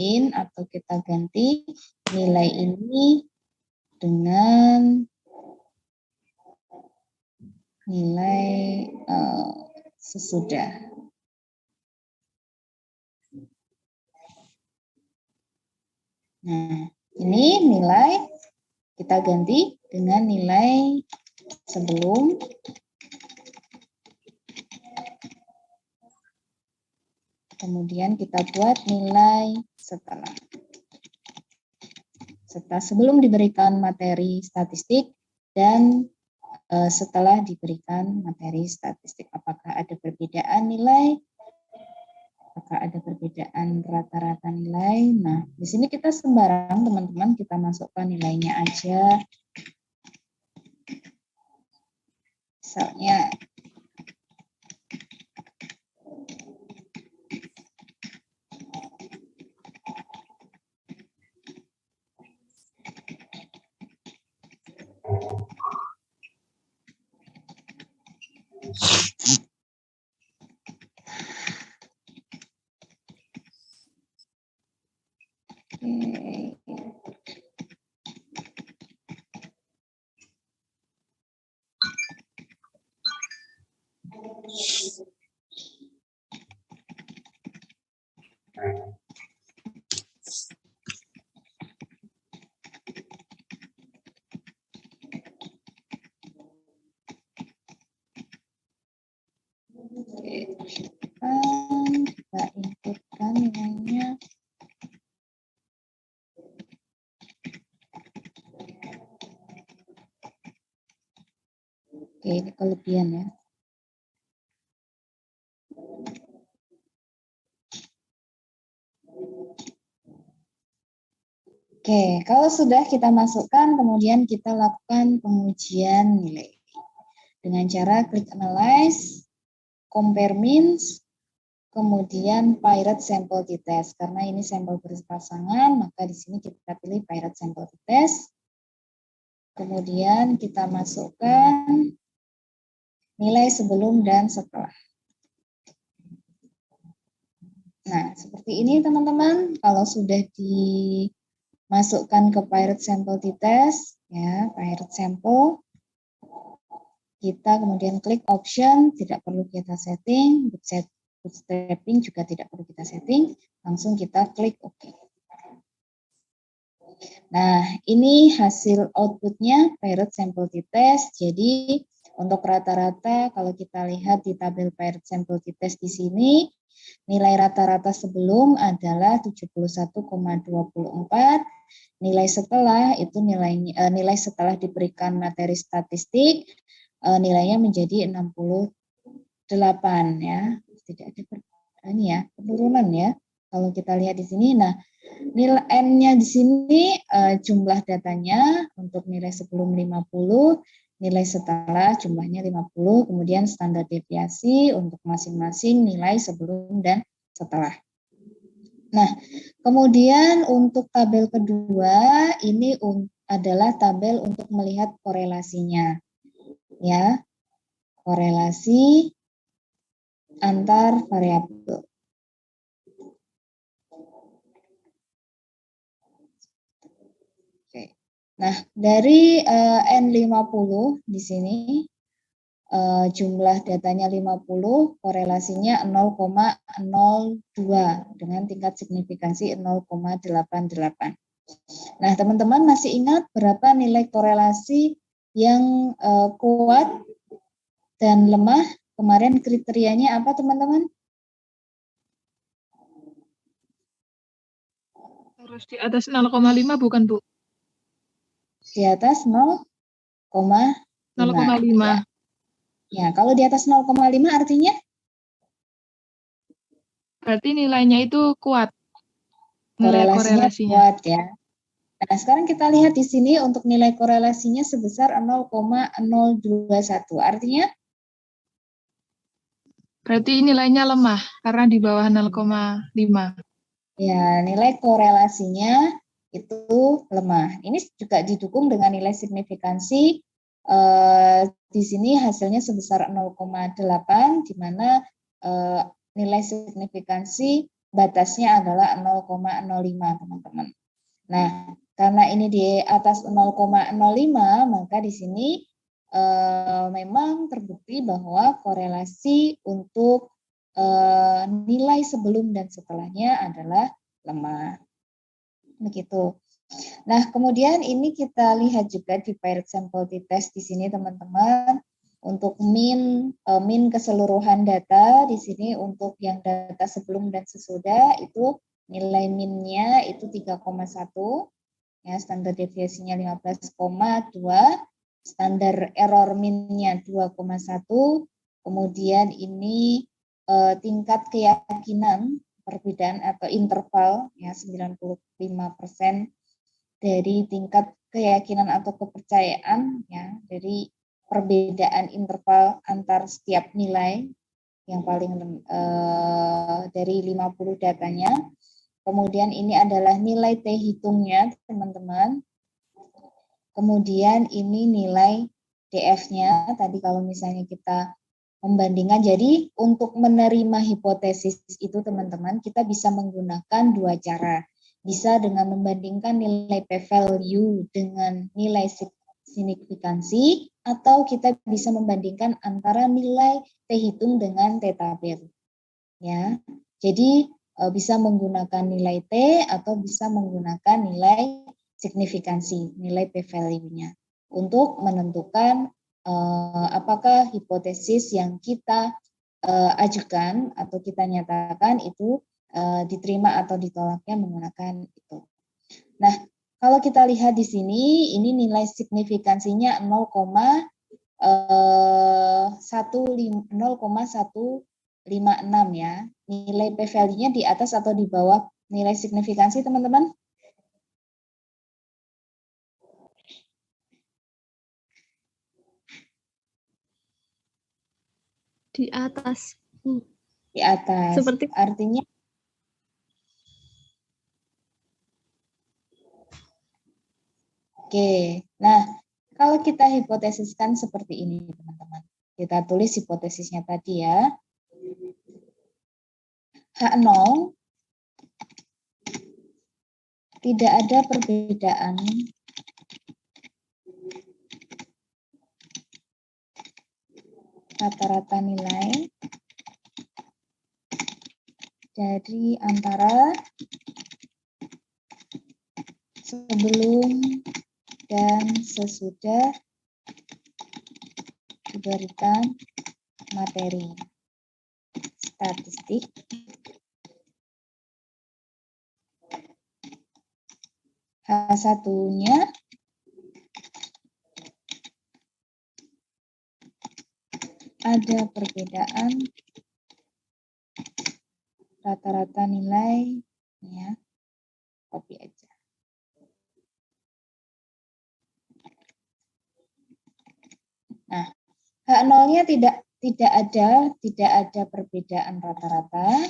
lain atau kita ganti nilai ini dengan nilai sesudah. Nah, ini nilai kita ganti dengan nilai sebelum kemudian kita buat nilai setelah. Sebelum diberikan materi statistik dan setelah diberikan materi statistik. Apakah ada perbedaan nilai? Apakah ada perbedaan rata-rata nilai? Nah, di sini kita sembarang teman-teman, kita masukkan nilainya aja. Misalnya kita inputkan nilainya. Oke, ini kelebihan ya. Oke, kalau sudah kita masukkan, kemudian kita lakukan pengujian nilai. Dengan cara klik analyze, compare means, kemudian pirate sample t-test. Karena ini sampel berpasangan, maka di sini kita pilih pirate sample t-test. Kemudian kita masukkan nilai sebelum dan setelah. Nah, seperti ini teman-teman. Kalau sudah dimasukkan ke pirate sample t-test, ya, pirate sample, kita kemudian klik option, tidak perlu kita setting, bootstrapping juga tidak perlu kita setting, langsung kita klik OK. Nah, ini hasil outputnya pirate sample t-test. Jadi untuk rata-rata kalau kita lihat di tabel pirate sample t-test di sini, nilai rata-rata sebelum adalah 71,24. Nilai setelah itu nilai setelah diberikan materi statistik nilainya menjadi 68 ya. Tidak ada penurunan ya. Kalau kita lihat di sini, nah nilai N-nya di sini jumlah datanya untuk nilai sebelum 50, nilai setelah jumlahnya 50, kemudian standar deviasi untuk masing-masing nilai sebelum dan setelah. Nah, kemudian untuk tabel kedua ini adalah tabel untuk melihat korelasinya. Ya. Korelasi antar variabel. Oke. Nah, dari N50 di sini jumlah datanya 50, korelasinya 0,02 dengan tingkat signifikansi 0,88. Nah, teman-teman masih ingat berapa nilai korelasi yang kuat dan lemah? Kemarin kriterianya apa, teman-teman? Harus di atas 0,5 bukan, Bu? Di atas 0,5. 0,5. Ya, kalau di atas 0,5 artinya? Berarti nilainya itu kuat. Korelasinya kuat ya. Nah, sekarang kita lihat di sini untuk nilai korelasinya sebesar 0,021. Artinya? Berarti nilainya lemah karena di bawah 0,5. Ya, nilai korelasinya itu lemah. Ini juga didukung dengan nilai signifikansi. Di sini hasilnya sebesar 0,8, di mana nilai signifikansi batasnya adalah 0,05 teman-teman. Nah, karena ini di atas 0,05, maka di sini memang terbukti bahwa korelasi untuk nilai sebelum dan setelahnya adalah lemah. Begitu. Nah, kemudian ini kita lihat juga di paired sample t-test di sini teman-teman. Untuk min keseluruhan data di sini untuk yang data sebelum dan sesudah itu nilai minnya itu 3,1, ya, standar deviasinya 15,2, standar error minnya 2,1, kemudian ini tingkat keyakinan perbedaan atau interval ya 95% dari tingkat keyakinan atau kepercayaan ya dari perbedaan interval antar setiap nilai yang paling dari 50 datanya. Kemudian ini adalah nilai T hitungnya teman-teman. Kemudian ini nilai DF-nya. Tadi kalau misalnya kita membandingkan, jadi untuk menerima hipotesis itu teman-teman kita bisa menggunakan dua cara. Bisa dengan membandingkan nilai p-value dengan nilai signifikansi, atau kita bisa membandingkan antara nilai T hitung dengan T tabel. Ya, jadi bisa menggunakan nilai T atau bisa menggunakan nilai signifikansi, nilai p-value-nya untuk menentukan apakah hipotesis yang kita ajukan atau kita nyatakan itu diterima atau ditolaknya menggunakan itu. Nah, kalau kita lihat di sini, ini nilai signifikansinya 0,156 ya. Nilai p-value-nya di atas atau di bawah nilai signifikansi, teman-teman? Di atas. Di atas. Seperti artinya Oke, nah kalau kita hipotesiskan seperti ini teman-teman, kita tulis hipotesisnya tadi ya, H0 tidak ada perbedaan rata-rata nilai dari antara sebelum dan sesudah diberikan materi statistik H1-nya ada perbedaan rata-rata nilai, ya, copy aja. Nah, H0-nya tidak ada perbedaan rata-rata.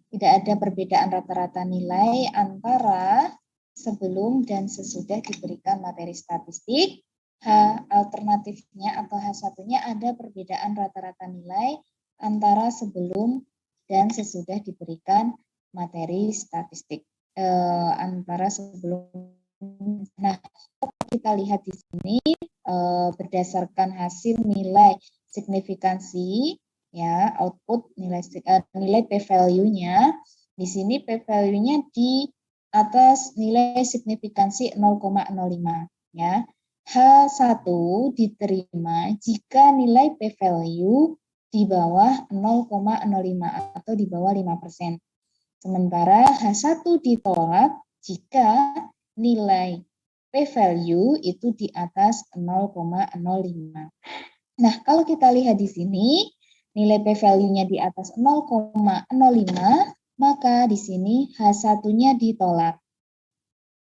Tidak ada perbedaan rata-rata nilai antara sebelum dan sesudah diberikan materi statistik. H alternatifnya atau H1-nya ada perbedaan rata-rata nilai antara sebelum dan sesudah diberikan materi statistik. Antara sebelum. Nah, kita lihat di sini berdasarkan hasil nilai signifikansi ya, output nilai p-value-nya. Di sini p-value-nya di atas nilai signifikansi 0,05 ya. H1 diterima jika nilai p-value di bawah 0,05 atau di bawah 5%. Sementara H1 ditolak jika nilai p-value itu di atas 0,05. Nah, kalau kita lihat di sini, nilai p-value-nya di atas 0,05, maka di sini H1-nya ditolak.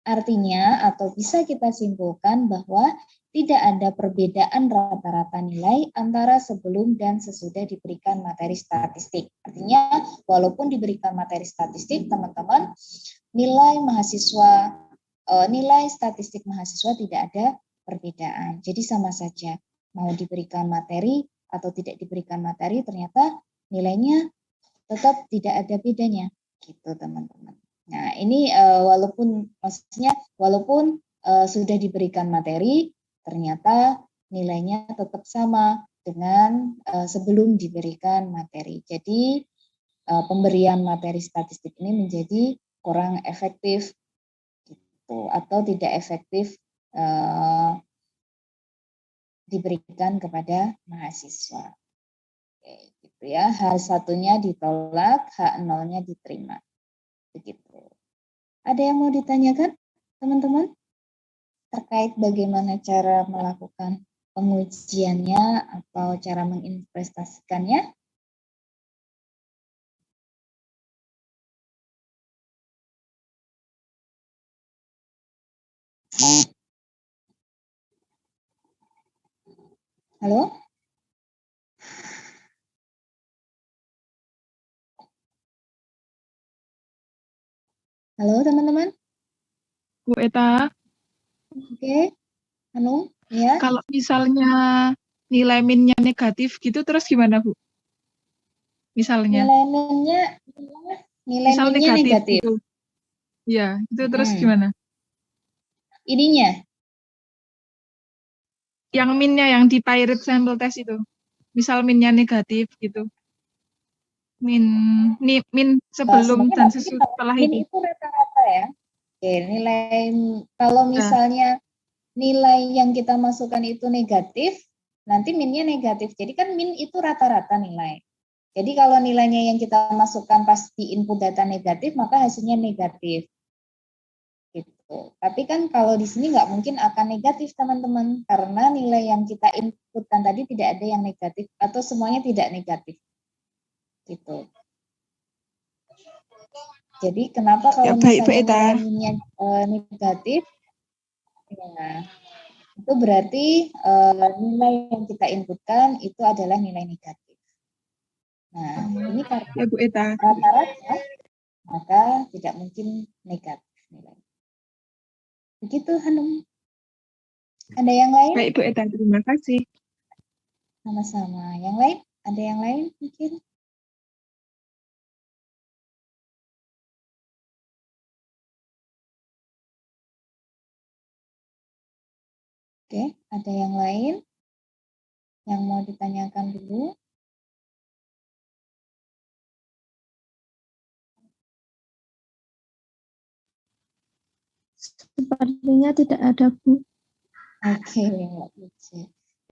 Artinya, atau bisa kita simpulkan bahwa tidak ada perbedaan rata-rata nilai antara sebelum dan sesudah diberikan materi statistik. Artinya, walaupun diberikan materi statistik, teman-teman, nilai statistik mahasiswa tidak ada perbedaan. Jadi sama saja, mau diberikan materi atau tidak diberikan materi, ternyata nilainya tetap tidak ada bedanya, gitu teman-teman. Nah ini walaupun sudah diberikan materi, ternyata nilainya tetap sama dengan sebelum diberikan materi. Jadi pemberian materi statistik ini menjadi kurang efektif, gitu, atau tidak efektif diberikan kepada mahasiswa. Oke, gitu ya. H1-nya ditolak, H0-nya diterima. Begitu. Ada yang mau ditanyakan, teman-teman? Terkait bagaimana cara melakukan pengujiannya atau cara menginvestasikannya? Halo? Halo teman-teman? Bu Eta, Oke, Hanum, ya. kalau misalnya nilai minnya negatif gitu, terus gimana, Bu? Misalnya, Nilai misal minnya negatif negatif. gitu. Ya, itu terus Hmm. gimana? Ininya, Yang minnya yang di pirate sample test itu. Misal minnya negatif gitu. Min sebelum sebenarnya dan nggak mungkin kalau setelah min itu. itu rata-rata ya. Oke, kalau Ya, misalnya nilai yang kita masukkan itu negatif, nanti minnya negatif. Jadi kan min itu rata-rata nilai. Jadi kalau nilainya yang kita masukkan pas di input data negatif, maka hasilnya negatif. Gitu. Tapi kan kalau di sini nggak mungkin akan negatif teman-teman, karena nilai yang kita inputkan tadi tidak ada yang negatif atau semuanya tidak negatif. Gitu. Jadi kenapa ya kalau baik Bu misalnya Eta. nilai minnya negatif, ya, itu berarti nilai yang kita inputkan itu adalah nilai negatif. Nah, ini karena Ya Bu Eta. rata-rata, maka tidak mungkin negatif nilai. Begitu, Hanum. Ada yang lain? Baik Bu Eta, terima kasih. Sama-sama. Yang lain? Ada yang lain mungkin? Oke, ada yang lain yang mau ditanyakan dulu? Sepertinya tidak ada, Bu. Oke, Mbak Puji.